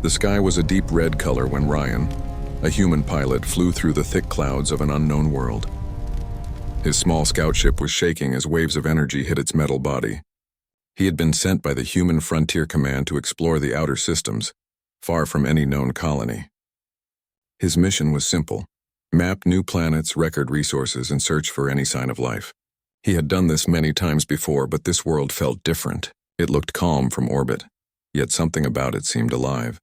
The sky was a deep red color when Ryan, a human pilot, flew through the thick clouds of an unknown world. His small scout ship was shaking as waves of energy hit its metal body. He had been sent by the Human Frontier Command to explore the outer systems, far from any known colony. His mission was simple: map new planets, record resources, and search for any sign of life. He had done this many times before, but this world felt different. It looked calm from orbit, yet something about it seemed alive.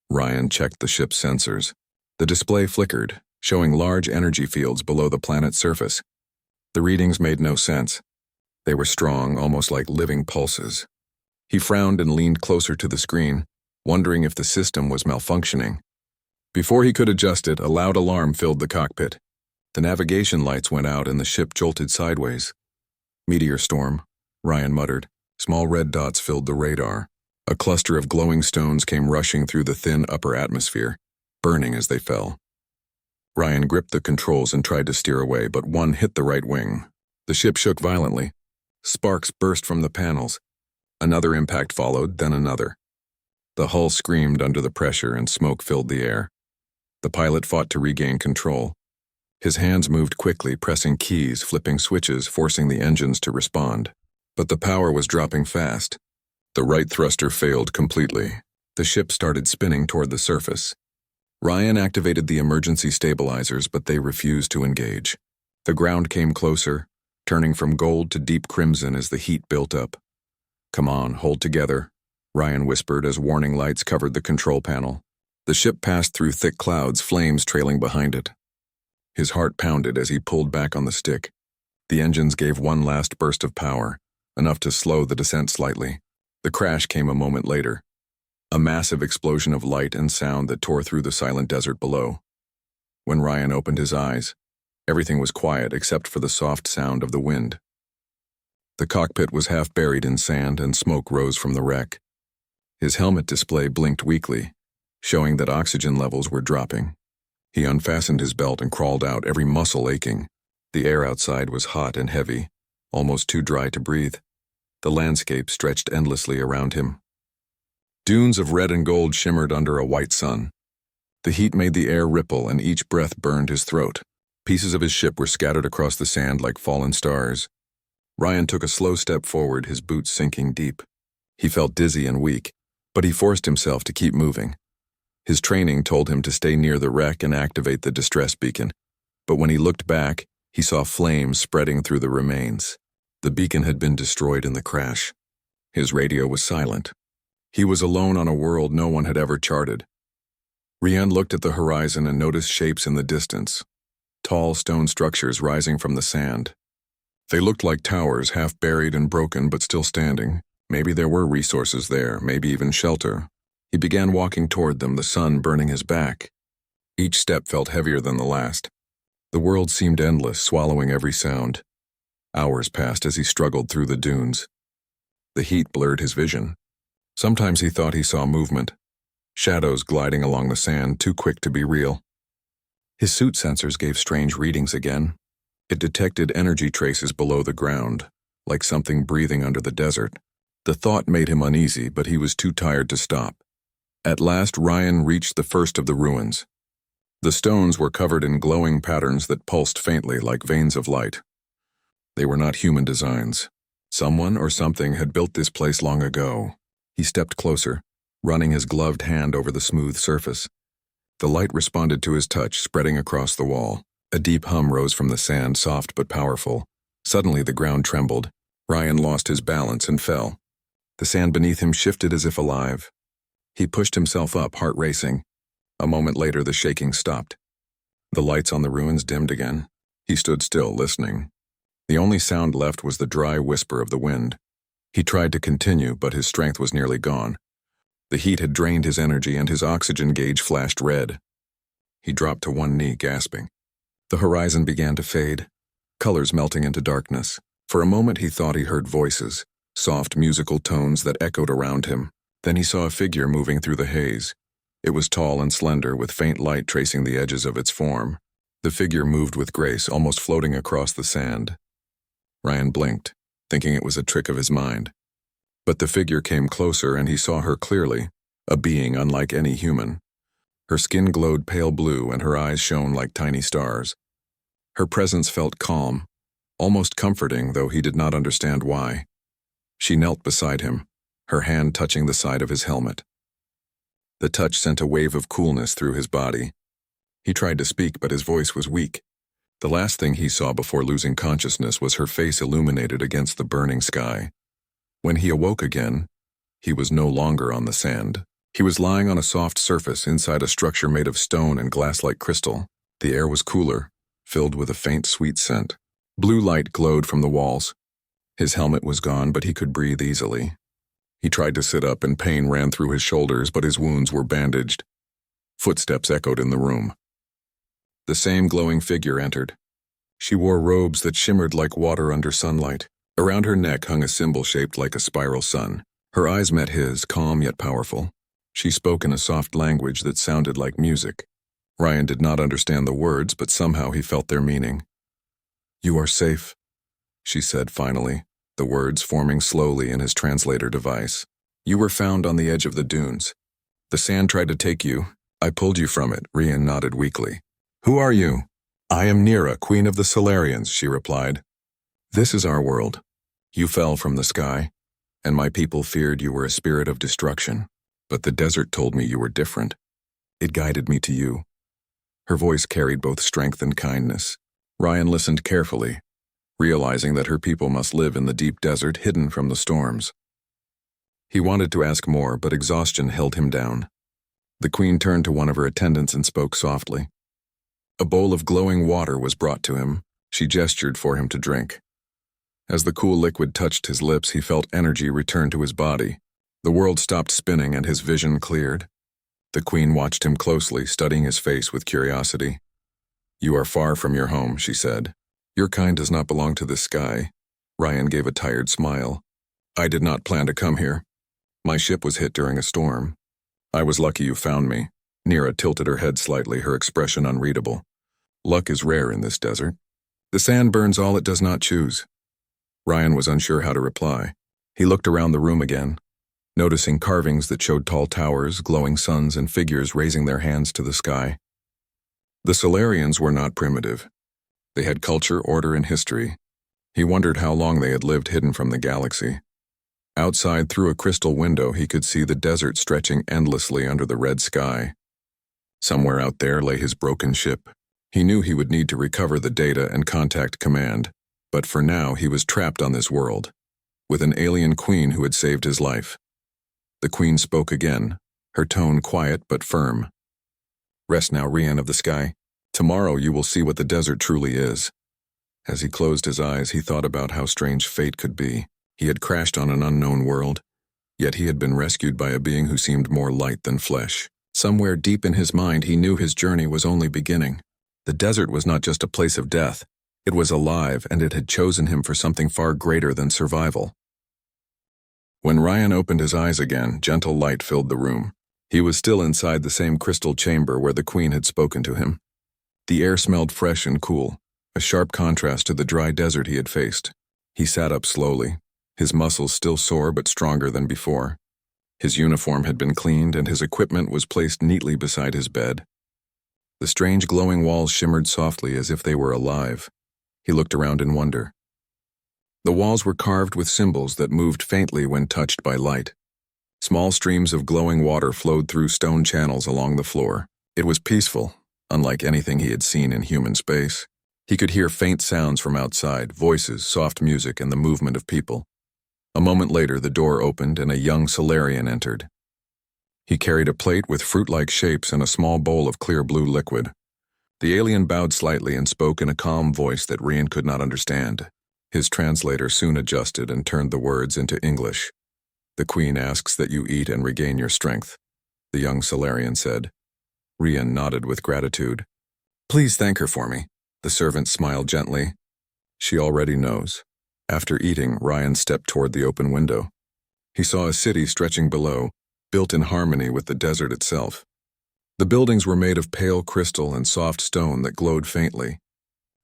Ryan checked the ship's sensors. The display flickered, showing large energy fields below the planet's surface. The readings made no sense. They were strong, almost like living pulses. He frowned and leaned closer to the screen, wondering if the system was malfunctioning. Before he could adjust it, a loud alarm filled the cockpit. The navigation lights went out and the ship jolted sideways. "Meteor storm," Ryan muttered. Small red dots filled the radar. A cluster of glowing stones came rushing through the thin upper atmosphere, burning as they fell. Ryan gripped the controls and tried to steer away, but one hit the right wing. The ship shook violently. Sparks burst from the panels. Another impact followed, then another. The hull screamed under the pressure and smoke filled the air. The pilot fought to regain control. His hands moved quickly, pressing keys, flipping switches, forcing the engines to respond. But the power was dropping fast. The right thruster failed completely. The ship started spinning toward the surface. Ryan activated the emergency stabilizers, but they refused to engage. The ground came closer, turning from gold to deep crimson as the heat built up. "Come on, hold together," Ryan whispered as warning lights covered the control panel. The ship passed through thick clouds, flames trailing behind it. His heart pounded as he pulled back on the stick. The engines gave one last burst of power, enough to slow the descent slightly. The crash came a moment later. A massive explosion of light and sound that tore through the silent desert below. When Ryan opened his eyes, everything was quiet except for the soft sound of the wind. The cockpit was half buried in sand and smoke rose from the wreck. His helmet display blinked weakly, showing that oxygen levels were dropping. He unfastened his belt and crawled out, every muscle aching. The air outside was hot and heavy, almost too dry to breathe. The landscape stretched endlessly around him. Dunes of red and gold shimmered under a white sun. The heat made the air ripple and each breath burned his throat. Pieces of his ship were scattered across the sand like fallen stars. Ryan took a slow step forward, his boots sinking deep. He felt dizzy and weak, but he forced himself to keep moving. His training told him to stay near the wreck and activate the distress beacon. But when he looked back, he saw flames spreading through the remains. The beacon had been destroyed in the crash. His radio was silent. He was alone on a world no one had ever charted. Ryan looked at the horizon and noticed shapes in the distance. Tall stone structures rising from the sand. They looked like towers, half buried and broken but still standing. Maybe there were resources there, maybe even shelter. He began walking toward them, the sun burning his back. Each step felt heavier than the last. The world seemed endless, swallowing every sound. Hours passed as he struggled through the dunes. The heat blurred his vision. Sometimes he thought he saw movement, shadows gliding along the sand, too quick to be real. His suit sensors gave strange readings again. It detected energy traces below the ground, like something breathing under the desert. The thought made him uneasy, but he was too tired to stop. At last, Ryan reached the first of the ruins. The stones were covered in glowing patterns that pulsed faintly like veins of light. They were not human designs. Someone or something had built this place long ago. He stepped closer, running his gloved hand over the smooth surface. The light responded to his touch, spreading across the wall. A deep hum rose from the sand, soft but powerful. Suddenly the ground trembled. Ryan lost his balance and fell. The sand beneath him shifted as if alive. He pushed himself up, heart racing. A moment later, the shaking stopped. The lights on the ruins dimmed again. He stood still, listening. The only sound left was the dry whisper of the wind. He tried to continue, but his strength was nearly gone. The heat had drained his energy and his oxygen gauge flashed red. He dropped to one knee, gasping. The horizon began to fade, colors melting into darkness. For a moment he thought he heard voices, soft musical tones that echoed around him. Then he saw a figure moving through the haze. It was tall and slender, with faint light tracing the edges of its form. The figure moved with grace, almost floating across the sand. Ryan blinked, thinking it was a trick of his mind. But the figure came closer and he saw her clearly, a being unlike any human. Her skin glowed pale blue and her eyes shone like tiny stars. Her presence felt calm, almost comforting, though he did not understand why. She knelt beside him, her hand touching the side of his helmet. The touch sent a wave of coolness through his body. He tried to speak, but his voice was weak. The last thing he saw before losing consciousness was her face illuminated against the burning sky. When he awoke again, he was no longer on the sand. He was lying on a soft surface inside a structure made of stone and glass-like crystal. The air was cooler, filled with a faint sweet scent. Blue light glowed from the walls. His helmet was gone, but he could breathe easily. He tried to sit up and pain ran through his shoulders, but his wounds were bandaged. Footsteps echoed in the room. The same glowing figure entered. She wore robes that shimmered like water under sunlight. Around her neck hung a symbol shaped like a spiral sun. Her eyes met his, calm yet powerful. She spoke in a soft language that sounded like music. Ryan did not understand the words, but somehow he felt their meaning. "You are safe," she said finally, the words forming slowly in his translator device. "You were found on the edge of the dunes. The sand tried to take you. I pulled you from it," Ryan nodded weakly. "Who are you?" "I am Nira, Queen of the Solarians," she replied. "This is our world. You fell from the sky, and my people feared you were a spirit of destruction. But the desert told me you were different. It guided me to you." Her voice carried both strength and kindness. Ryan listened carefully, realizing that her people must live in the deep desert, hidden from the storms. He wanted to ask more, but exhaustion held him down. The queen turned to one of her attendants and spoke softly. A bowl of glowing water was brought to him. She gestured for him to drink. As the cool liquid touched his lips, he felt energy return to his body. The world stopped spinning and his vision cleared. The queen watched him closely, studying his face with curiosity. "You are far from your home," she said. "Your kind does not belong to this sky." Ryan gave a tired smile. "I did not plan to come here. My ship was hit during a storm. I was lucky you found me." Nira tilted her head slightly, her expression unreadable. "Luck is rare in this desert. The sand burns all it does not choose." Ryan was unsure how to reply. He looked around the room again, noticing carvings that showed tall towers, glowing suns, and figures raising their hands to the sky. The Solarians were not primitive. They had culture, order, and history. He wondered how long they had lived hidden from the galaxy. Outside, through a crystal window, he could see the desert stretching endlessly under the red sky. Somewhere out there lay his broken ship. He knew he would need to recover the data and contact command, but for now he was trapped on this world, with an alien queen who had saved his life. The queen spoke again, her tone quiet but firm. "Rest now, Rian of the sky. Tomorrow you will see what the desert truly is." As he closed his eyes, he thought about how strange fate could be. He had crashed on an unknown world, yet he had been rescued by a being who seemed more light than flesh. Somewhere deep in his mind, he knew his journey was only beginning. The desert was not just a place of death. It was alive, and it had chosen him for something far greater than survival. When Ryan opened his eyes again, gentle light filled the room. He was still inside the same crystal chamber where the queen had spoken to him. The air smelled fresh and cool, a sharp contrast to the dry desert he had faced. He sat up slowly, his muscles still sore but stronger than before. His uniform had been cleaned and his equipment was placed neatly beside his bed. The strange glowing walls shimmered softly as if they were alive. He looked around in wonder. The walls were carved with symbols that moved faintly when touched by light. Small streams of glowing water flowed through stone channels along the floor. It was peaceful, unlike anything he had seen in human space. He could hear faint sounds from outside, voices, soft music, and the movement of people. A moment later, the door opened and a young Solarian entered. He carried a plate with fruit-like shapes and a small bowl of clear blue liquid. The alien bowed slightly and spoke in a calm voice that Rian could not understand. His translator soon adjusted and turned the words into English. "The queen asks that you eat and regain your strength," the young Solarian said. Rian nodded with gratitude. "Please thank her for me." The servant smiled gently. "She already knows." After eating, Ryan stepped toward the open window. He saw a city stretching below, built in harmony with the desert itself. The buildings were made of pale crystal and soft stone that glowed faintly.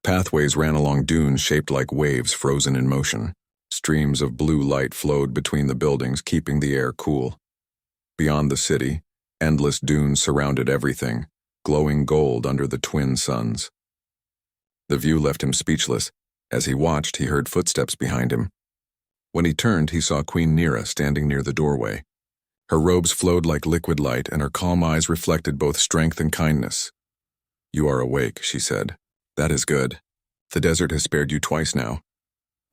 Pathways ran along dunes shaped like waves frozen in motion. Streams of blue light flowed between the buildings, keeping the air cool. Beyond the city, endless dunes surrounded everything, glowing gold under the twin suns. The view left him speechless. As he watched, he heard footsteps behind him. When he turned, he saw Queen Nira standing near the doorway. Her robes flowed like liquid light, and her calm eyes reflected both strength and kindness. "You are awake," she said. "That is good. The desert has spared you twice now."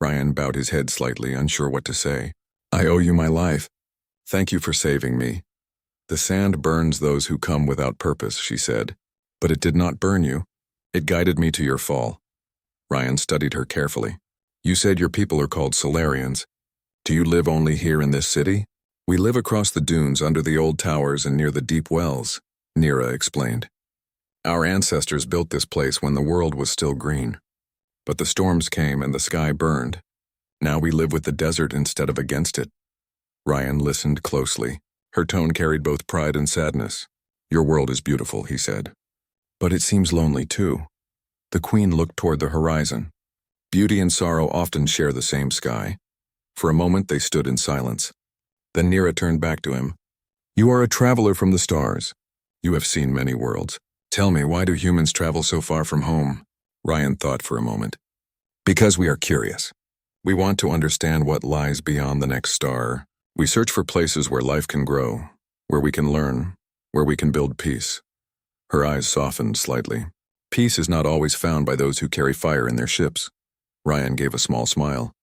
Ryan bowed his head slightly, unsure what to say. "I owe you my life. Thank you for saving me." "The sand burns those who come without purpose," she said. "But it did not burn you. It guided me to your fall." Ryan studied her carefully. "You said your people are called Solarians. Do you live only here in this city?" "We live across the dunes under the old towers and near the deep wells," Nira explained. "Our ancestors built this place when the world was still green. But the storms came and the sky burned. Now we live with the desert instead of against it." Ryan listened closely. Her tone carried both pride and sadness. "Your world is beautiful," he said. "But it seems lonely too." The queen looked toward the horizon. Beauty and sorrow often share the same sky. For a moment they stood in silence. Then Nira turned back to him. "You are a traveler from the stars. You have seen many worlds. Tell me, why do humans travel so far from home?" Ryan thought for a moment. "Because we are curious. We want to understand what lies beyond the next star. We search for places where life can grow, where we can learn, where we can build peace." Her eyes softened slightly. "Peace is not always found by those who carry fire in their ships." Ryan gave a small smile.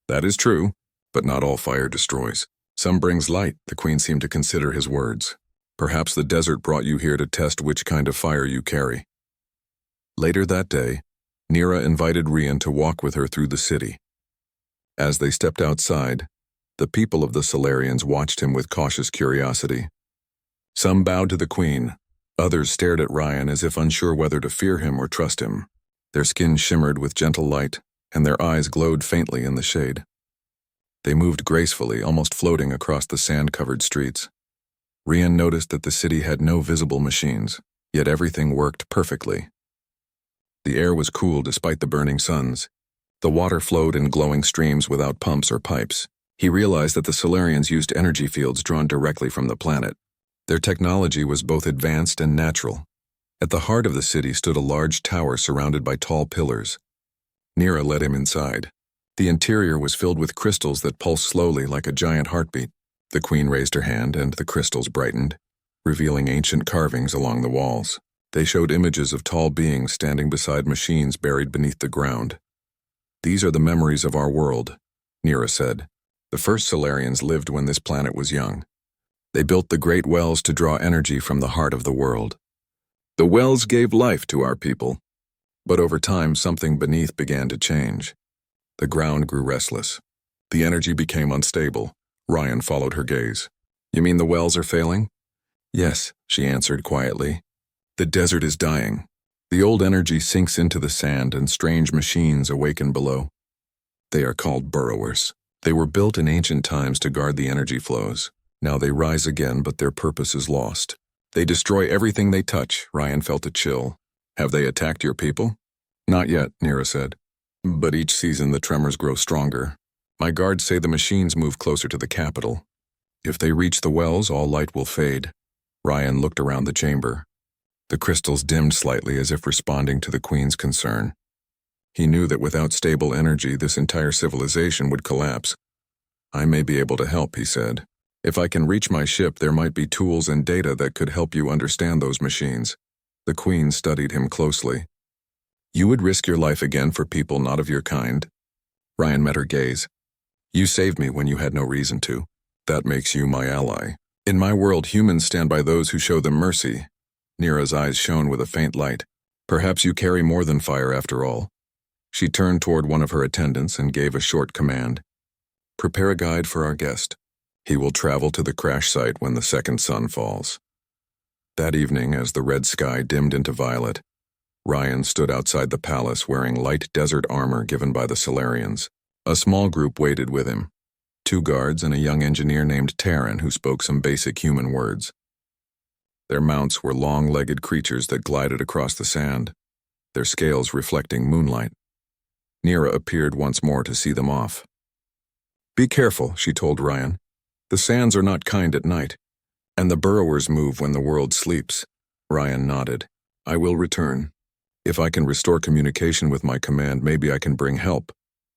"That is true, but not all fire destroys. Some brings light." The queen seemed to consider his words. "Perhaps the desert brought you here to test which kind of fire you carry." Later that day, Nira invited Rian to walk with her through the city. As they stepped outside, the people of the Solarians watched him with cautious curiosity. Some bowed to the queen. Others stared at Ryan as if unsure whether to fear him or trust him. Their skin shimmered with gentle light, and their eyes glowed faintly in the shade. They moved gracefully, almost floating across the sand-covered streets. Rian noticed that the city had no visible machines, yet everything worked perfectly. The air was cool despite the burning suns. The water flowed in glowing streams without pumps or pipes. He realized that the Solarians used energy fields drawn directly from the planet. Their technology was both advanced and natural. At the heart of the city stood a large tower surrounded by tall pillars. Nira led him inside. The interior was filled with crystals that pulsed slowly like a giant heartbeat. The queen raised her hand and the crystals brightened, revealing ancient carvings along the walls. They showed images of tall beings standing beside machines buried beneath the ground. "These are the memories of our world," Nira said. "The first Solarians lived when this planet was young. They built the great wells to draw energy from the heart of the world. The wells gave life to our people. But over time, something beneath began to change. The ground grew restless. The energy became unstable." Ryan followed her gaze. "You mean the wells are failing?" "Yes," she answered quietly. "The desert is dying. The old energy sinks into the sand and strange machines awaken below. They are called burrowers. They were built in ancient times to guard the energy flows. Now they rise again, but their purpose is lost. They destroy everything they touch." Ryan felt a chill. "Have they attacked your people?" "Not yet," Nira said. "But each season the tremors grow stronger. My guards say the machines move closer to the capital. If they reach the wells, all light will fade." Ryan looked around the chamber. The crystals dimmed slightly as if responding to the queen's concern. He knew that without stable energy, this entire civilization would collapse. "I may be able to help," he said. "If I can reach my ship, there might be tools and data that could help you understand those machines." The queen studied him closely. "You would risk your life again for people not of your kind?" Ryan met her gaze. "You saved me when you had no reason to. That makes you my ally. In my world, humans stand by those who show them mercy." Nira's eyes shone with a faint light. "Perhaps you carry more than fire after all." She turned toward one of her attendants and gave a short command. "Prepare a guide for our guest. He will travel to the crash site when the second sun falls." That evening, as the red sky dimmed into violet, Ryan stood outside the palace wearing light desert armor given by the Solarians. A small group waited with him. 2 guards and a young engineer named Terran who spoke some basic human words. Their mounts were long-legged creatures that glided across the sand, their scales reflecting moonlight. Nira appeared once more to see them off. "Be careful," she told Ryan. "The sands are not kind at night. And the burrowers move when the world sleeps. Ryan nodded. I will return. If I can restore communication with my command, maybe I can bring help.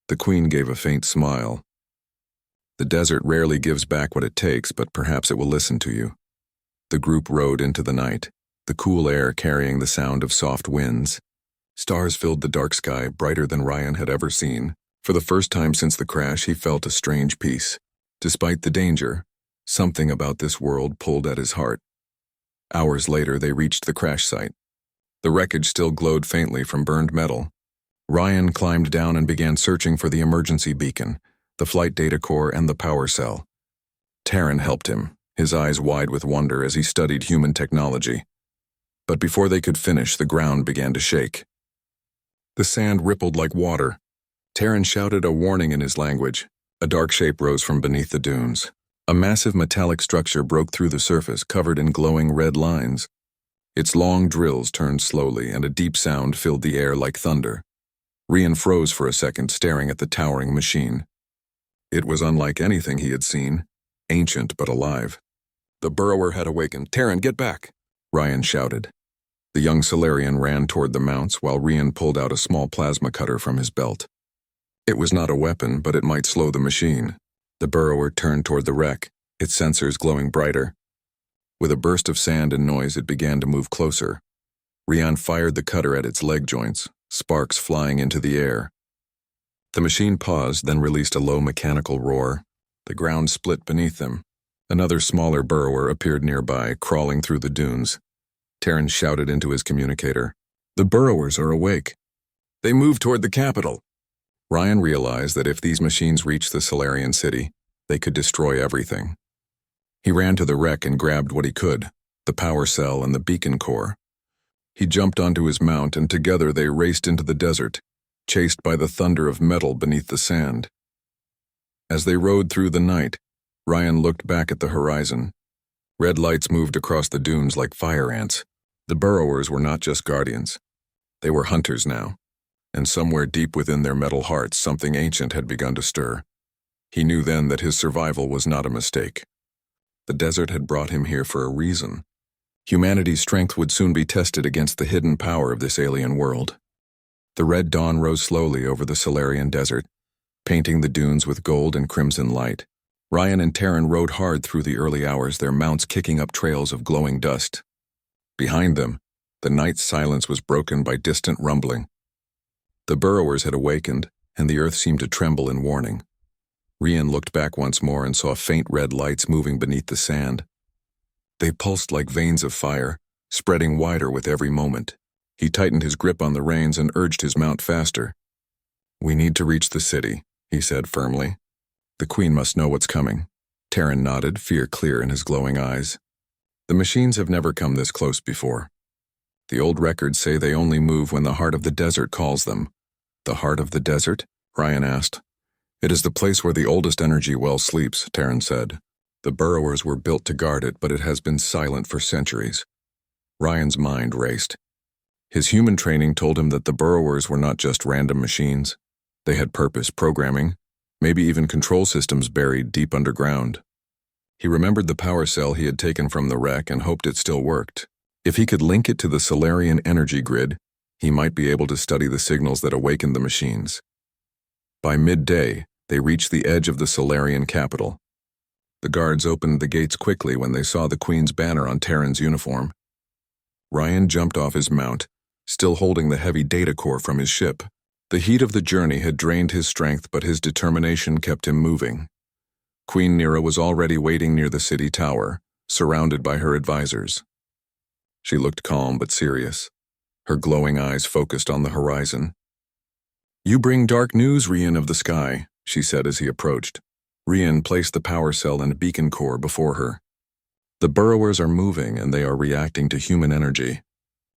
The Queen gave a faint smile. The desert rarely gives back what it takes, but perhaps it will listen to you. The group rode into the night, the cool air carrying the sound of soft winds. Stars filled the dark sky, brighter than Ryan had ever seen. For the first time since the crash, he felt a strange peace. Despite the danger, something about this world pulled at his heart. Hours later, they reached the crash site. The wreckage still glowed faintly from burned metal. Ryan climbed down and began searching for the emergency beacon, the flight data core, and the power cell. Taryn helped him, his eyes wide with wonder as he studied human technology. But before they could finish, the ground began to shake. The sand rippled like water. Taryn shouted a warning in his language. A dark shape rose from beneath the dunes. A massive metallic structure broke through the surface, covered in glowing red lines. Its long drills turned slowly, and a deep sound filled the air like thunder. Ryan froze for a second, staring at the towering machine. It was unlike anything he had seen, ancient but alive. The burrower had awakened. Taryn, get back! Ryan shouted. The young Solarian ran toward the mounts while Ryan pulled out a small plasma cutter from his belt. It was not a weapon, but it might slow the machine. The burrower turned toward the wreck, its sensors glowing brighter. With a burst of sand and noise, it began to move closer. Ryan fired the cutter at its leg joints, sparks flying into the air. The machine paused, then released a low mechanical roar. The ground split beneath them. Another smaller burrower appeared nearby, crawling through the dunes. Taryn shouted into his communicator. The burrowers are awake. They move toward the capital. Ryan realized that if these machines reached the Solarian city, they could destroy everything. He ran to the wreck and grabbed what he could, the power cell and the beacon core. He jumped onto his mount, and together they raced into the desert, chased by the thunder of metal beneath the sand. As they rode through the night, Ryan looked back at the horizon. Red lights moved across the dunes like fire ants. The burrowers were not just guardians. They were hunters now, and somewhere deep within their metal hearts, something ancient had begun to stir. He knew then that his survival was not a mistake. The desert had brought him here for a reason. Humanity's strength would soon be tested against the hidden power of this alien world. The red dawn rose slowly over the Solarian desert, painting the dunes with gold and crimson light. Ryan and Taryn rode hard through the early hours, their mounts kicking up trails of glowing dust. Behind them, the night's silence was broken by distant rumbling. The burrowers had awakened, and the earth seemed to tremble in warning. Ryan looked back once more and saw faint red lights moving beneath the sand. They pulsed like veins of fire, spreading wider with every moment. He tightened his grip on the reins and urged his mount faster. We need to reach the city, he said firmly. The Queen must know what's coming. Taryn nodded, fear clear in his glowing eyes. The machines have never come this close before. The old records say they only move when the heart of the desert calls them. The heart of the desert? Ryan asked. It is the place where the oldest energy well sleeps, Taryn said. The burrowers were built to guard it, but it has been silent for centuries. Ryan's mind raced. His human training told him that the burrowers were not just random machines. They had purpose, programming, maybe even control systems buried deep underground. He remembered the power cell he had taken from the wreck and hoped it still worked. If he could link it to the Solarian energy grid, he might be able to study the signals that awakened the machines. By midday, they reached the edge of the Solarian capital. The guards opened the gates quickly when they saw the Queen's banner on Taryn's uniform. Ryan jumped off his mount, still holding the heavy data core from his ship. The heat of the journey had drained his strength, but his determination kept him moving. Queen Nira was already waiting near the city tower, surrounded by her advisors. She looked calm but serious, her glowing eyes focused on the horizon. You bring dark news, Ryan of the sky, she said as he approached. Ryan placed the power cell and beacon core before her. The burrowers are moving, and they are reacting to human energy.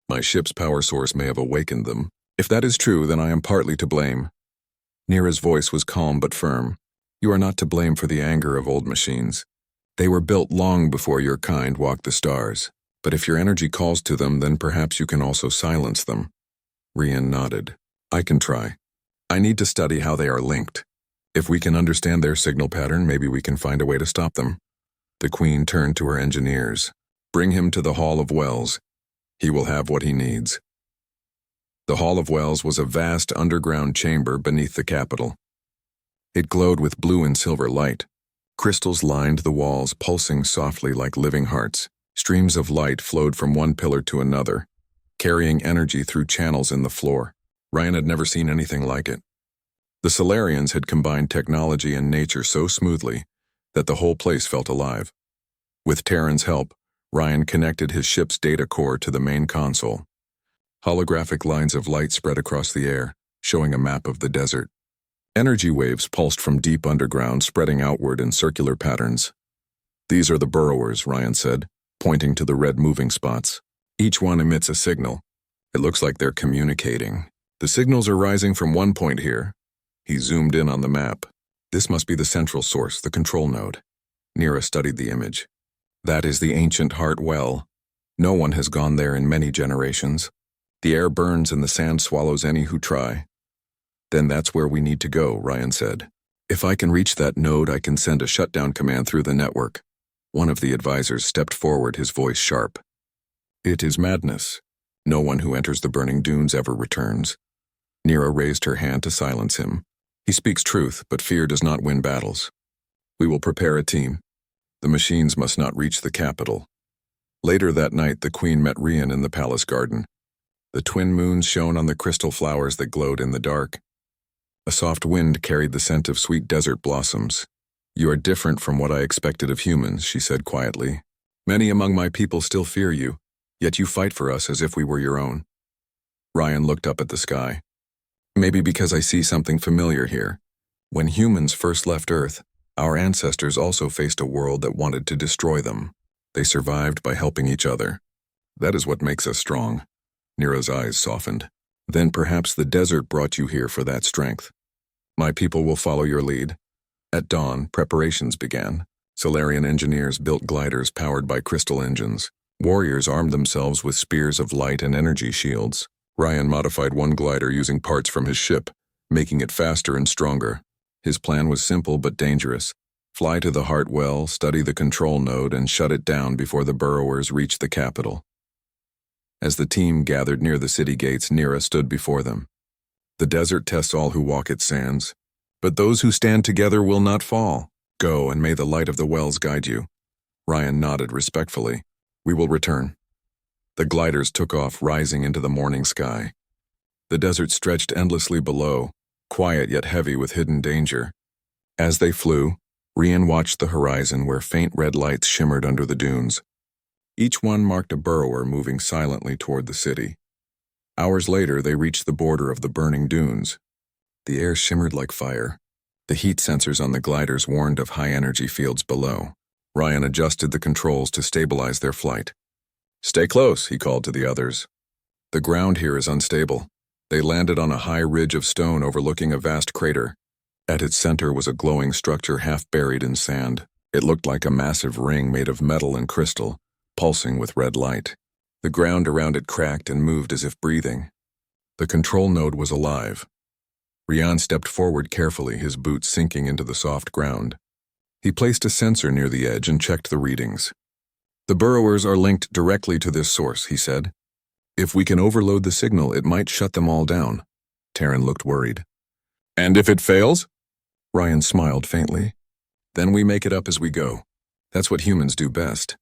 My ship's power source may have awakened them. If that is true, then I am partly to blame. Nira's voice was calm but firm. You are not to blame for the anger of old machines. They were built long before your kind walked the stars. But if your energy calls to them, then perhaps you can also silence them. Ryan nodded. I can try. I need to study how they are linked. If we can understand their signal pattern, maybe we can find a way to stop them. The Queen turned to her engineers. Bring him to the Hall of Wells. He will have what he needs. The Hall of Wells was a vast underground chamber beneath the capital. It glowed with blue and silver light. Crystals lined the walls, pulsing softly like living hearts. Streams of light flowed from one pillar to another, carrying energy through channels in the floor. Ryan had never seen anything like it. The Solarians had combined technology and nature so smoothly that the whole place felt alive. With Terran's help, Ryan connected his ship's data core to the main console. Holographic lines of light spread across the air, showing a map of the desert. Energy waves pulsed from deep underground, spreading outward in circular patterns. These are the burrowers, Ryan said, pointing to the red moving spots. Each one emits a signal. It looks like they're communicating. The signals are rising from one point here. He zoomed in on the map. This must be the central source, the control node. Nira studied the image. That is the ancient Heart Well. No one has gone there in many generations. The air burns and the sand swallows any who try. Then that's where we need to go, Ryan said. If I can reach that node, I can send a shutdown command through the network. One of the advisors stepped forward, his voice sharp. It is madness. No one who enters the burning dunes ever returns. Nira raised her hand to silence him. He speaks truth, but fear does not win battles. We will prepare a team. The machines must not reach the capital. Later that night, the Queen met Rian in the palace garden. The twin moons shone on the crystal flowers that glowed in the dark. A soft wind carried the scent of sweet desert blossoms. You are different from what I expected of humans, she said quietly. Many among my people still fear you, yet you fight for us as if we were your own. Ryan looked up at the sky. Maybe because I see something familiar here. When humans first left Earth, our ancestors also faced a world that wanted to destroy them. They survived by helping each other. That is what makes us strong. Nira's eyes softened. Then perhaps the desert brought you here for that strength. My people will follow your lead. At dawn, preparations began. Solarian engineers built gliders powered by crystal engines. Warriors armed themselves with spears of light and energy shields. Ryan modified one glider using parts from his ship, making it faster and stronger. His plan was simple but dangerous. Fly to the Heart Well, study the control node, and shut it down before the burrowers reached the capital. As the team gathered near the city gates, Nira stood before them. The desert tests all who walk its sands, but those who stand together will not fall. Go, and may the light of the wells guide you. Ryan nodded respectfully. We will return. The gliders took off, rising into the morning sky. The desert stretched endlessly below, quiet yet heavy with hidden danger. As they flew, Rian watched the horizon where faint red lights shimmered under the dunes. Each one marked a burrower moving silently toward the city. Hours later, they reached the border of the burning dunes. The air shimmered like fire. The heat sensors on the gliders warned of high-energy fields below. Ryan adjusted the controls to stabilize their flight. Stay close, he called to the others. The ground here is unstable. They landed on a high ridge of stone overlooking a vast crater. At its center was a glowing structure half buried in sand. It looked like a massive ring made of metal and crystal, pulsing with red light. The ground around it cracked and moved as if breathing. The control node was alive. Rian stepped forward carefully, his boots sinking into the soft ground. He placed a sensor near the edge and checked the readings. The burrowers are linked directly to this source, he said. If we can overload the signal, it might shut them all down. Terran looked worried. And if it fails? Ryan smiled faintly. Then we make it up as we go. That's what humans do best.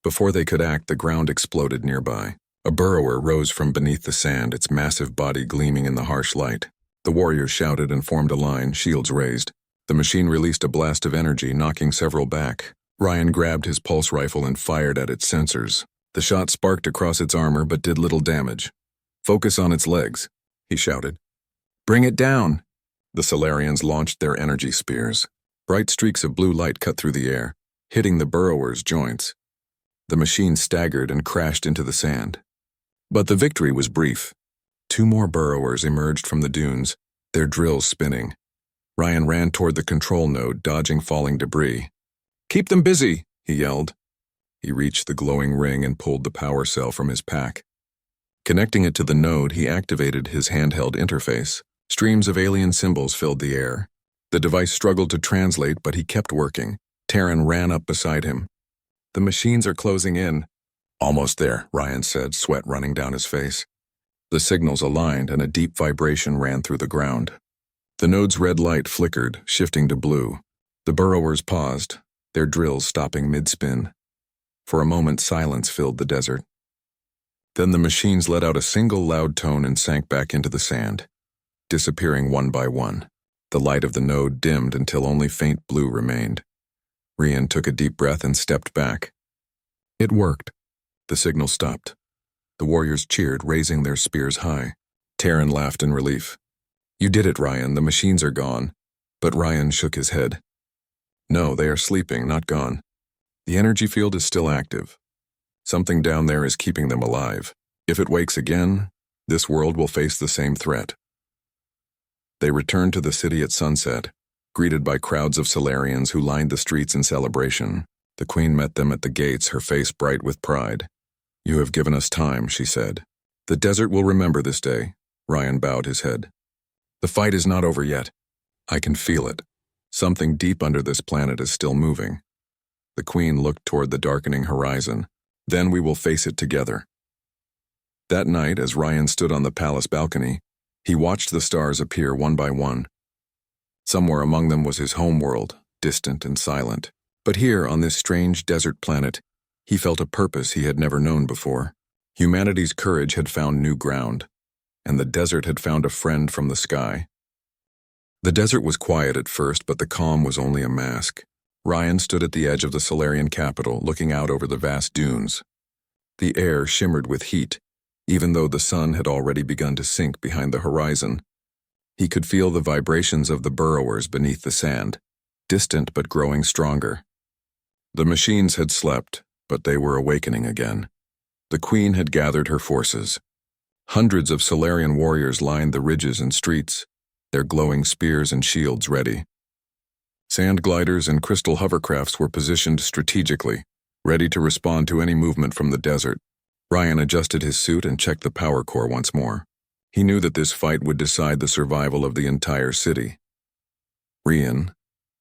Before they could act, the ground exploded nearby. A burrower rose from beneath the sand, its massive body gleaming in the harsh light. The warriors shouted and formed a line, shields raised. The machine released a blast of energy, knocking several back. Ryan grabbed his pulse rifle and fired at its sensors. The shot sparked across its armor but did little damage. Focus on its legs, he shouted. Bring it down! The Solarians launched their energy spears. Bright streaks of blue light cut through the air, hitting the burrower's joints. The machine staggered and crashed into the sand. But the victory was brief. 2 more burrowers emerged from the dunes, their drills spinning. Ryan ran toward the control node, dodging falling debris. Keep them busy, he yelled. He reached the glowing ring and pulled the power cell from his pack. Connecting it to the node, he activated his handheld interface. Streams of alien symbols filled the air. The device struggled to translate, but he kept working, Taryn ran up beside him. "The machines are closing in." "Almost there," Ryan said, sweat running down his face. The signals aligned and a deep vibration ran through the ground. The node's red light flickered, shifting to blue. The burrowers paused, their drills stopping mid-spin. For a moment, silence filled the desert. Then the machines let out a single loud tone and sank back into the sand, disappearing one by one. The light of the node dimmed until only faint blue remained. Ryan took a deep breath and stepped back. It worked. The signal stopped. The warriors cheered, raising their spears high. Taryn laughed in relief. "You did it, Ryan. The machines are gone." But Ryan shook his head. "No, they are sleeping, not gone. The energy field is still active. Something down there is keeping them alive. If it wakes again, this world will face the same threat." They returned to the city at sunset, greeted by crowds of Solarians who lined the streets in celebration. The queen met them at the gates, her face bright with pride. "You have given us time," she said. "The desert will remember this day." Ryan bowed his head. "The fight is not over yet. I can feel it. Something deep under this planet is still moving." The queen looked toward the darkening horizon. "Then we will face it together." That night, as Ryan stood on the palace balcony, he watched the stars appear one by one. Somewhere among them was his homeworld, distant and silent. But here, on this strange desert planet, he felt a purpose he had never known before. Humanity's courage had found new ground, and the desert had found a friend from the sky. The desert was quiet at first, but the calm was only a mask. Ryan stood at the edge of the Solarian capital, looking out over the vast dunes. The air shimmered with heat, even though the sun had already begun to sink behind the horizon. He could feel the vibrations of the burrowers beneath the sand, distant but growing stronger. The machines had slept, but they were awakening again. The queen had gathered her forces. Hundreds of Solarian warriors lined the ridges and streets, their glowing spears and shields ready. Sand gliders and crystal hovercrafts were positioned strategically, ready to respond to any movement from the desert. Ryan adjusted his suit and checked the power core once more. He knew that this fight would decide the survival of the entire city. "Ryan,"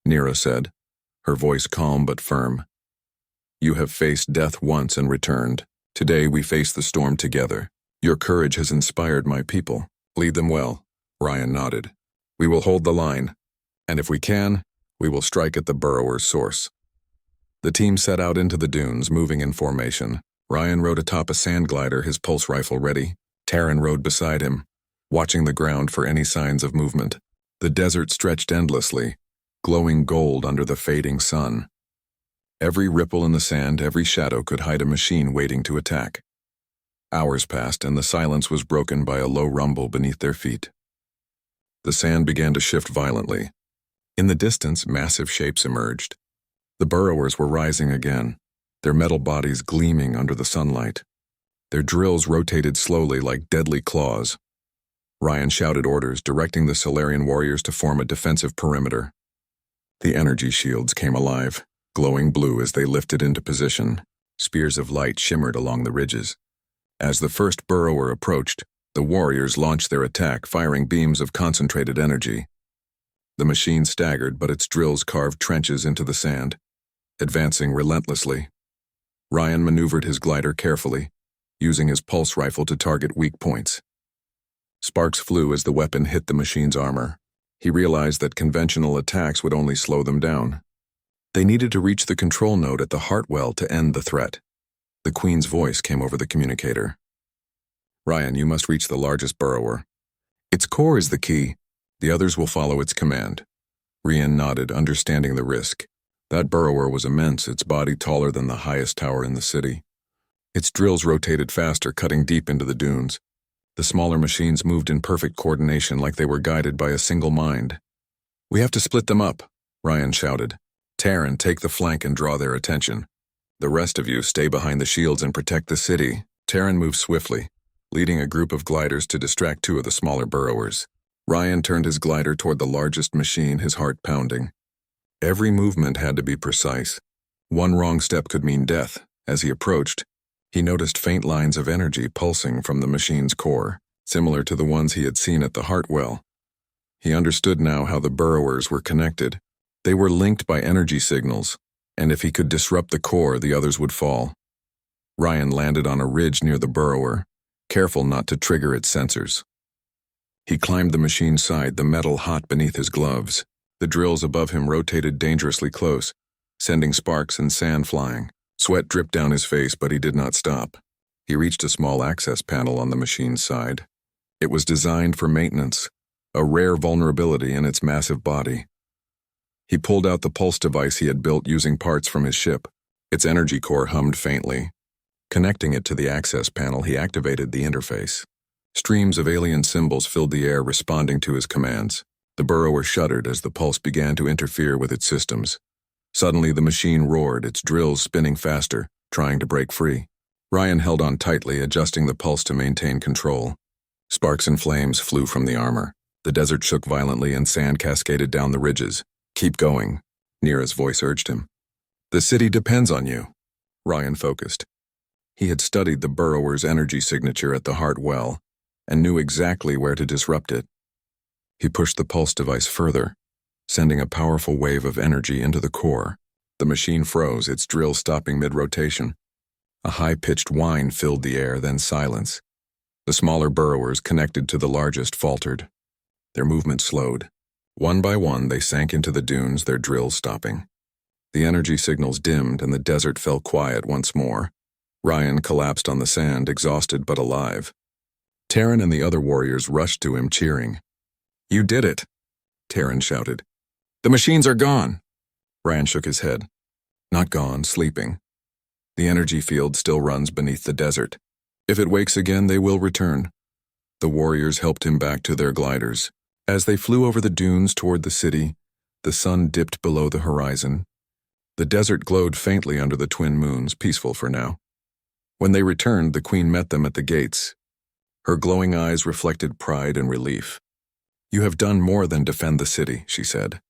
Nira said, her voice calm but firm. "You have faced death once and returned. Today we face the storm together. Your courage has inspired my people. Lead them well." Ryan nodded. "We will hold the line, and if we can, we will strike at the burrower's source." The team set out into the dunes, moving in formation. Ryan rode atop a sand glider, his pulse rifle ready. Taryn rode beside him, watching the ground for any signs of movement. The desert stretched endlessly, glowing gold under the fading sun. Every ripple in the sand, every shadow could hide a machine waiting to attack. Hours passed, and the silence was broken by a low rumble beneath their feet. The sand began to shift violently. In the distance, massive shapes emerged. The burrowers were rising again, their metal bodies gleaming under the sunlight. Their drills rotated slowly like deadly claws. Ryan shouted orders, directing the Solarian warriors to form a defensive perimeter. The energy shields came alive, glowing blue as they lifted into position. Spears of light shimmered along the ridges. As the first burrower approached, the warriors launched their attack, firing beams of concentrated energy. The machine staggered, but its drills carved trenches into the sand, advancing relentlessly. Ryan maneuvered his glider carefully, using his pulse rifle to target weak points. Sparks flew as the weapon hit the machine's armor. He realized that conventional attacks would only slow them down. They needed to reach the control node at the Heartwell to end the threat. The Queen's voice came over the communicator. "Ryan, you must reach the largest burrower. Its core is the key. The others will follow its command." Ryan nodded, understanding the risk. That burrower was immense, its body taller than the highest tower in the city. Its drills rotated faster, cutting deep into the dunes. The smaller machines moved in perfect coordination, like they were guided by a single mind. "We have to split them up," Ryan shouted. "Taryn, take the flank and draw their attention. The rest of you stay behind the shields and protect the city." Taryn moved swiftly, leading a group of gliders to distract two of the smaller burrowers. Ryan turned his glider toward the largest machine, his heart pounding. Every movement had to be precise. One wrong step could mean death. As he approached, he noticed faint lines of energy pulsing from the machine's core, similar to the ones he had seen at the Heartwell. He understood now how the burrowers were connected. They were linked by energy signals, and if he could disrupt the core, the others would fall. Ryan landed on a ridge near the burrower, careful not to trigger its sensors. He climbed the machine's side, the metal hot beneath his gloves. The drills above him rotated dangerously close, sending sparks and sand flying. Sweat dripped down his face, but he did not stop. He reached a small access panel on the machine's side. It was designed for maintenance, a rare vulnerability in its massive body. He pulled out the pulse device he had built using parts from his ship. Its energy core hummed faintly. Connecting it to the access panel, he activated the interface. Streams of alien symbols filled the air, responding to his commands. The burrower shuddered as the pulse began to interfere with its systems. Suddenly, the machine roared, its drills spinning faster, trying to break free. Ryan held on tightly, adjusting the pulse to maintain control. Sparks and flames flew from the armor. The desert shook violently and sand cascaded down the ridges. "Keep going," Nira's voice urged him. "The city depends on you." Ryan focused. He had studied the burrower's energy signature at the heart well and knew exactly where to disrupt it. He pushed the pulse device further, sending a powerful wave of energy into the core. The machine froze, its drill stopping mid-rotation. A high-pitched whine filled the air, then silence. The smaller burrowers connected to the largest faltered. Their movement slowed. One by one, they sank into the dunes, their drills stopping. The energy signals dimmed and the desert fell quiet once more. Ryan collapsed on the sand, exhausted but alive. Taryn and the other warriors rushed to him, cheering. "You did it," Taryn shouted. "The machines are gone." Ryan shook his head. "Not gone, sleeping. The energy field still runs beneath the desert. If it wakes again, they will return." The warriors helped him back to their gliders. As they flew over the dunes toward the city, the sun dipped below the horizon. The desert glowed faintly under the twin moons, peaceful for now. When they returned, the queen met them at the gates. Her glowing eyes reflected pride and relief. "You have done more than defend the city," she said.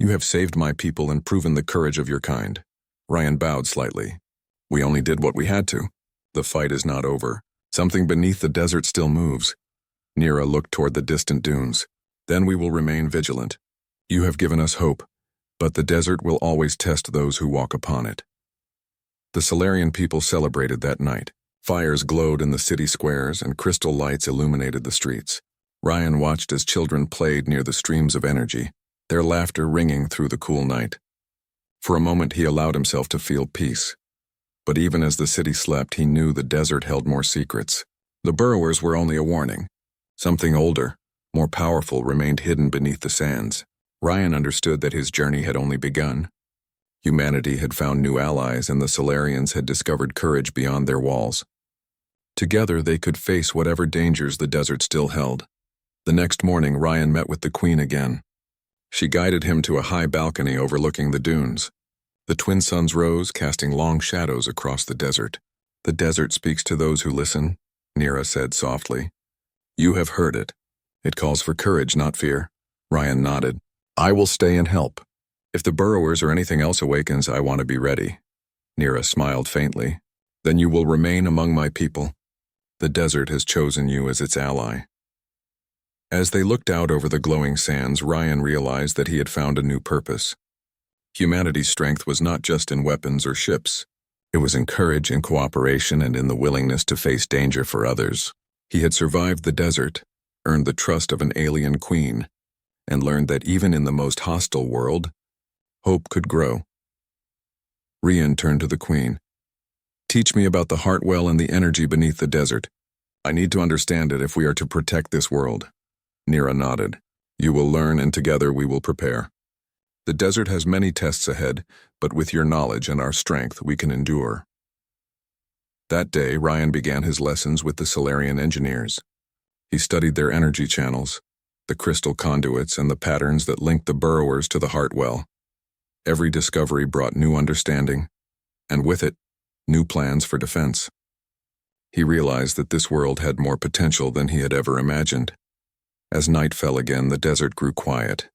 "You have saved my people and proven the courage of your kind." Ryan bowed slightly. "We only did what we had to. The fight is not over. Something beneath the desert still moves." Nira looked toward the distant dunes. "Then we will remain vigilant. You have given us hope, but the desert will always test those who walk upon it." The Solarian people celebrated that night. Fires glowed in the city squares and crystal lights illuminated the streets. Ryan watched as children played near the streams of energy, their laughter ringing through the cool night. For a moment he allowed himself to feel peace. But even as the city slept, he knew the desert held more secrets. The burrowers were only a warning. Something older, more powerful, remained hidden beneath the sands. Ryan understood that his journey had only begun. Humanity had found new allies and the Solarians had discovered courage beyond their walls. Together they could face whatever dangers the desert still held. The next morning, Ryan met with the queen again. She guided him to a high balcony overlooking the dunes. The twin suns rose, casting long shadows across the desert. "The desert speaks to those who listen," Nira said softly. "You have heard it. It calls for courage, not fear." Ryan nodded. "I will stay and help. If the burrowers or anything else awakens, I want to be ready." Nira smiled faintly. "Then you will remain among my people. The desert has chosen you as its ally." As they looked out over the glowing sands, Ryan realized that he had found a new purpose. Humanity's strength was not just in weapons or ships. It was in courage, in cooperation, and in the willingness to face danger for others. He had survived the desert, earned the trust of an alien queen, and learned that even in the most hostile world, hope could grow. Rian turned to the queen. "Teach me about the Heartwell and the energy beneath the desert. I need to understand it if we are to protect this world." Nira nodded. "You will learn and together we will prepare. The desert has many tests ahead, but with your knowledge and our strength we can endure." That day, Ryan began his lessons with the Solarian engineers. He studied their energy channels, the crystal conduits and the patterns that linked the burrowers to the Heartwell. Every discovery brought new understanding, and with it, new plans for defense. He realized that this world had more potential than he had ever imagined. As night fell again, the desert grew quiet.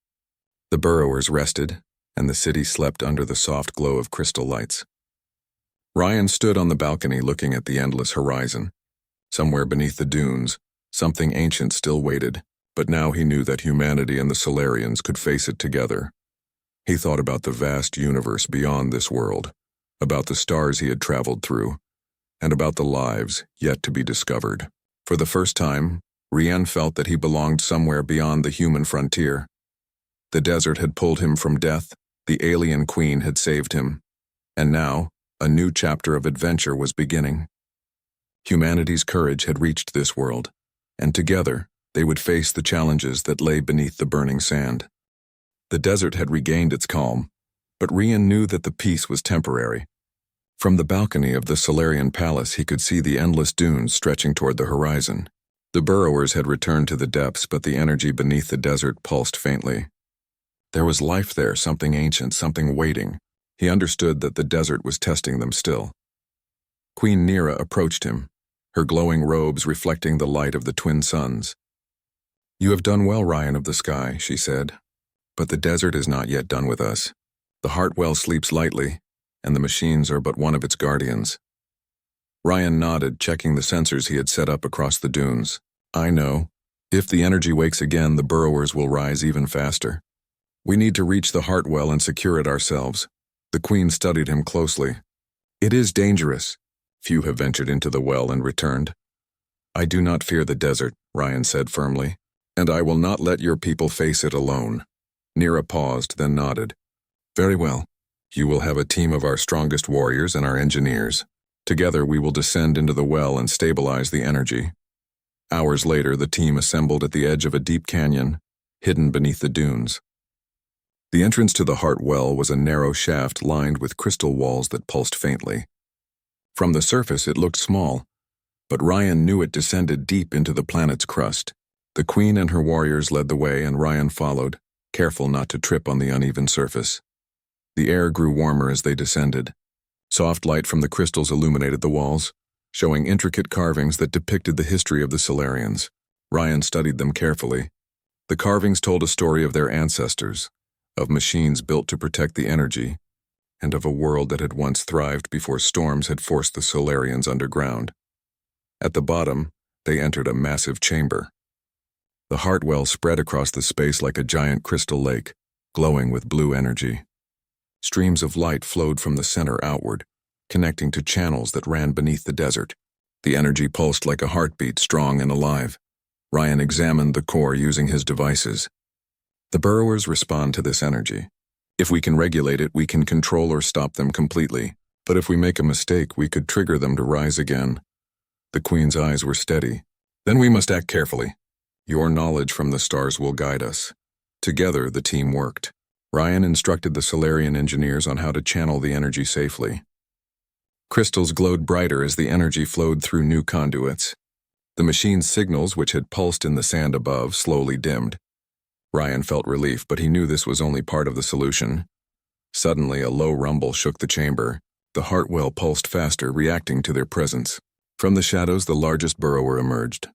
The burrowers rested, and the city slept under the soft glow of crystal lights. Ryan stood on the balcony looking at the endless horizon. Somewhere beneath the dunes, something ancient still waited, but now he knew that humanity and the Solarians could face it together. He thought about the vast universe beyond this world, about the stars he had traveled through, and about the lives yet to be discovered. For the first time, Ryan felt that he belonged somewhere beyond the human frontier. The desert had pulled him from death, the alien queen had saved him, and now, a new chapter of adventure was beginning. Humanity's courage had reached this world, and together, they would face the challenges that lay beneath the burning sand. The desert had regained its calm, but Ryan knew that the peace was temporary. From the balcony of the Solarian Palace, he could see the endless dunes stretching toward the horizon. The burrowers had returned to the depths, but the energy beneath the desert pulsed faintly. There was life there, something ancient, something waiting. He understood that the desert was testing them still. Queen Nira approached him, her glowing robes reflecting the light of the twin suns. "You have done well, Ryan of the Sky," she said. "But the desert is not yet done with us. The Heartwell sleeps lightly, and the machines are but one of its guardians." Ryan nodded, checking the sensors he had set up across the dunes. "I know. If the energy wakes again, the burrowers will rise even faster. We need to reach the Heartwell and secure it ourselves." The Queen studied him closely. "It is dangerous. Few have ventured into the well and returned." "I do not fear the desert," Ryan said firmly, "and I will not let your people face it alone." Nira paused, then nodded. "Very well. You will have a team of our strongest warriors and our engineers. Together we will descend into the well and stabilize the energy." Hours later, the team assembled at the edge of a deep canyon, hidden beneath the dunes. The entrance to the Heartwell was a narrow shaft lined with crystal walls that pulsed faintly. From the surface it looked small, but Ryan knew it descended deep into the planet's crust. The Queen and her warriors led the way, and Ryan followed, careful not to trip on the uneven surface. The air grew warmer as they descended. Soft light from the crystals illuminated the walls, showing intricate carvings that depicted the history of the Solarians. Ryan studied them carefully. The carvings told a story of their ancestors, of machines built to protect the energy, and of a world that had once thrived before storms had forced the Solarians underground. At the bottom, they entered a massive chamber. The Heartwell spread across the space like a giant crystal lake, glowing with blue energy. Streams of light flowed from the center outward, connecting to channels that ran beneath the desert. The energy pulsed like a heartbeat, strong and alive. Ryan examined the core using his devices. The burrowers respond to this energy. If we can regulate it, we can control or stop them completely. But if we make a mistake, we could trigger them to rise again. The Queen's eyes were steady. "Then we must act carefully. Your knowledge from the stars will guide us." Together, the team worked. Ryan instructed the Solarian engineers on how to channel the energy safely. Crystals glowed brighter as the energy flowed through new conduits. The machine's signals, which had pulsed in the sand above, slowly dimmed. Ryan felt relief, but he knew this was only part of the solution. Suddenly, a low rumble shook the chamber. The Heartwell pulsed faster, reacting to their presence. From the shadows, the largest burrower emerged.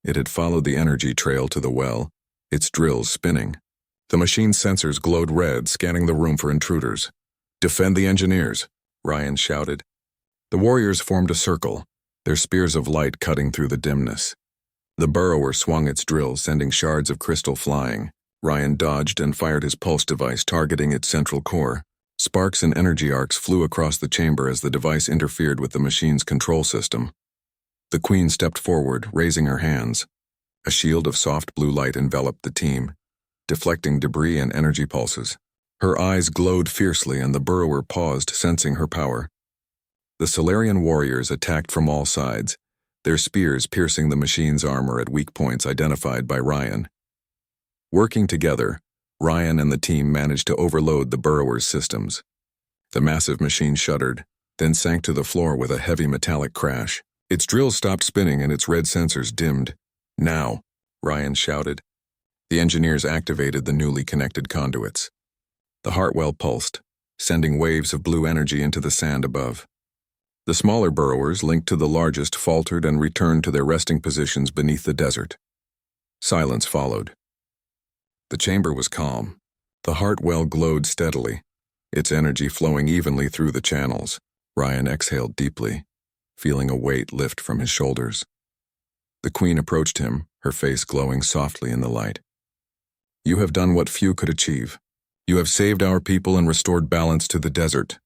It had followed the energy trail to the well, its drills spinning. The machine's sensors glowed red, scanning the room for intruders. "Defend the engineers," Ryan shouted. The warriors formed a circle, their spears of light cutting through the dimness. The burrower swung its drill, sending shards of crystal flying. Ryan dodged and fired his pulse device, targeting its central core. Sparks and energy arcs flew across the chamber as the device interfered with the machine's control system. The Queen stepped forward, raising her hands. A shield of soft blue light enveloped the team, deflecting debris and energy pulses. Her eyes glowed fiercely, and the burrower paused, sensing her power. The Solarian warriors attacked from all sides, their spears piercing the machine's armor at weak points identified by Ryan. Working together, Ryan and the team managed to overload the burrower's systems. The massive machine shuddered, then sank to the floor with a heavy metallic crash. Its drills stopped spinning and its red sensors dimmed. "Now," Ryan shouted. The engineers activated the newly connected conduits. The Heartwell pulsed, sending waves of blue energy into the sand above. The smaller burrowers, linked to the largest, faltered and returned to their resting positions beneath the desert. Silence followed. The chamber was calm. The Heartwell glowed steadily, its energy flowing evenly through the channels. Ryan exhaled deeply, feeling a weight lift from his shoulders. The Queen approached him, her face glowing softly in the light. "You have done what few could achieve. You have saved our people and restored balance to the desert.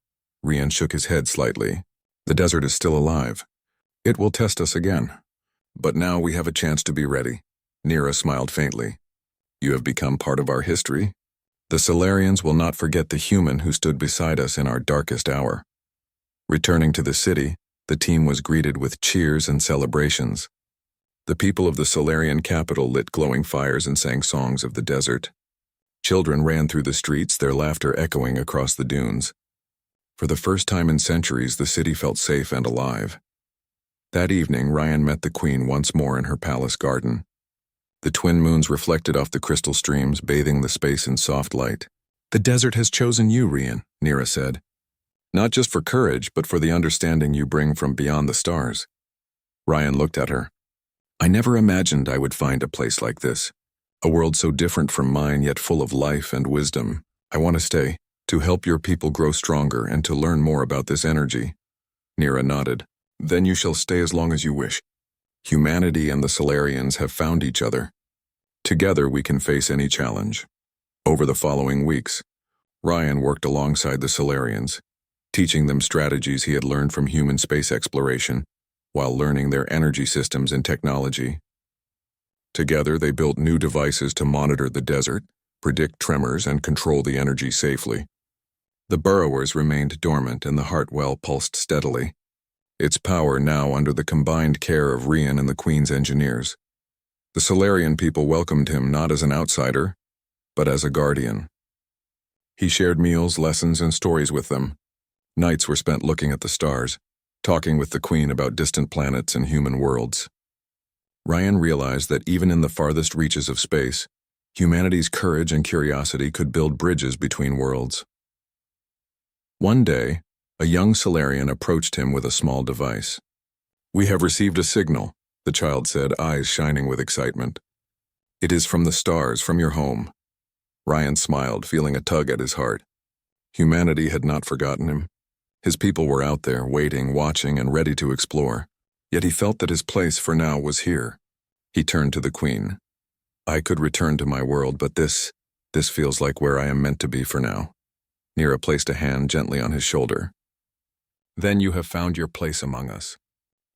Rian shook his head slightly. The desert is still alive. It will test us again. But now we have a chance to be ready. Nira smiled faintly. You have become part of our history. The Solarians will not forget the human who stood beside us in our darkest hour. Returning to the city, the team was greeted with cheers and celebrations. The people of the Solarian capital lit glowing fires and sang songs of the desert. Children ran through the streets, their laughter echoing across the dunes. For the first time in centuries, the city felt safe and alive. That evening, Ryan met the Queen once more in her palace garden. The twin moons reflected off the crystal streams, bathing the space in soft light. The desert has chosen you, Rian, Nira said. Not just for courage, but for the understanding you bring from beyond the stars. Ryan looked at her. I never imagined I would find a place like this. A world so different from mine, yet full of life and wisdom. I want to stay, to help your people grow stronger and to learn more about this energy. Nira nodded. Then you shall stay as long as you wish. Humanity and the Solarians have found each other. Together we can face any challenge. Over the following weeks, Ryan worked alongside the Solarians, teaching them strategies he had learned from human space exploration, while learning their energy systems and technology. Together they built new devices to monitor the desert, predict tremors, and control the energy safely. The burrowers remained dormant and the heart well pulsed steadily, its power now under the combined care of Rian and the Queen's engineers. The Solarian people welcomed him not as an outsider, but as a guardian. He shared meals, lessons, and stories with them. Nights were spent looking at the stars, talking with the Queen about distant planets and human worlds. Ryan realized that even in the farthest reaches of space, humanity's courage and curiosity could build bridges between worlds. One day, a young Solarian approached him with a small device. We have received a signal, the child said, eyes shining with excitement. It is from the stars, from your home. Ryan smiled, feeling a tug at his heart. Humanity had not forgotten him. His people were out there, waiting, watching, and ready to explore. Yet he felt that his place for now was here. He turned to the Queen. I could return to my world, but this feels like where I am meant to be for now. Nira placed a hand gently on his shoulder. Then you have found your place among us.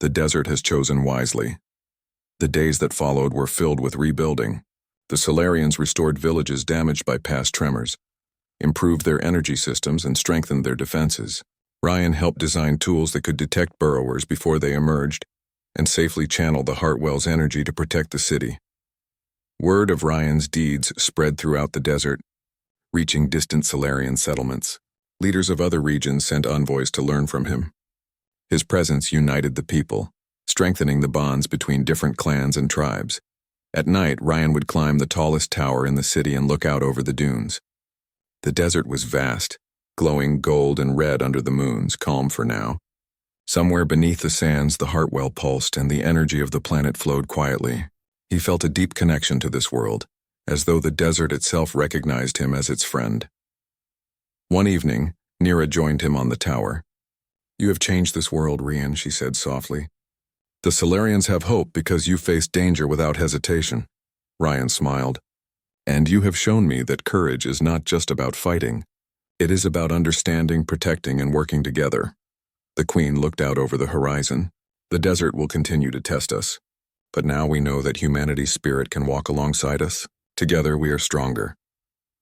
The desert has chosen wisely. The days that followed were filled with rebuilding. The Solarians restored villages damaged by past tremors, improved their energy systems, and strengthened their defenses. Ryan helped design tools that could detect burrowers before they emerged and safely channel the Heartwell's energy to protect the city. Word of Ryan's deeds spread throughout the desert, reaching distant Solarian settlements. Leaders of other regions sent envoys to learn from him. His presence united the people, strengthening the bonds between different clans and tribes. At night, Ryan would climb the tallest tower in the city and look out over the dunes. The desert was vast, glowing gold and red under the moons, calm for now. Somewhere beneath the sands, the Heartwell pulsed and the energy of the planet flowed quietly. He felt a deep connection to this world, as though the desert itself recognized him as its friend. One evening, Nira joined him on the tower. You have changed this world, Rian, she said softly. The Solarians have hope because you faced danger without hesitation. Ryan smiled. And you have shown me that courage is not just about fighting. It is about understanding, protecting, and working together. The Queen looked out over the horizon. The desert will continue to test us. But now we know that humanity's spirit can walk alongside us. Together we are stronger.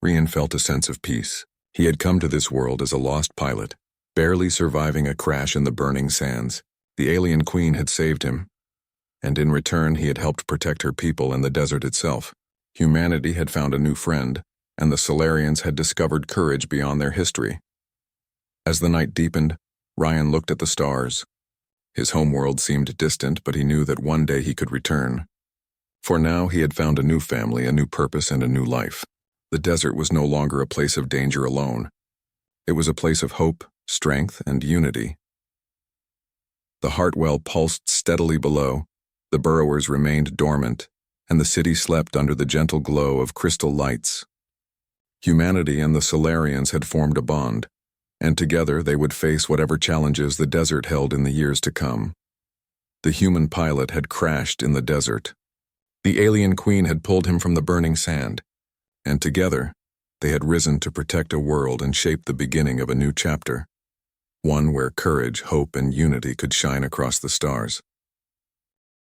Rian felt a sense of peace. He had come to this world as a lost pilot, barely surviving a crash in the burning sands. The alien Queen had saved him, and in return he had helped protect her people and the desert itself. Humanity had found a new friend, and the Solarians had discovered courage beyond their history. As the night deepened, Ryan looked at the stars. His homeworld seemed distant, but he knew that one day he could return. For now, he had found a new family, a new purpose, and a new life. The desert was no longer a place of danger alone. It was a place of hope, strength, and unity. The Heartwell pulsed steadily below, the burrowers remained dormant, and the city slept under the gentle glow of crystal lights. Humanity and the Solarians had formed a bond, and together they would face whatever challenges the desert held in the years to come. The human pilot had crashed in the desert. The alien Queen had pulled him from the burning sand, and together, They had risen to protect a world and shape the beginning of a new chapter, one where courage, hope, and unity could shine across the stars.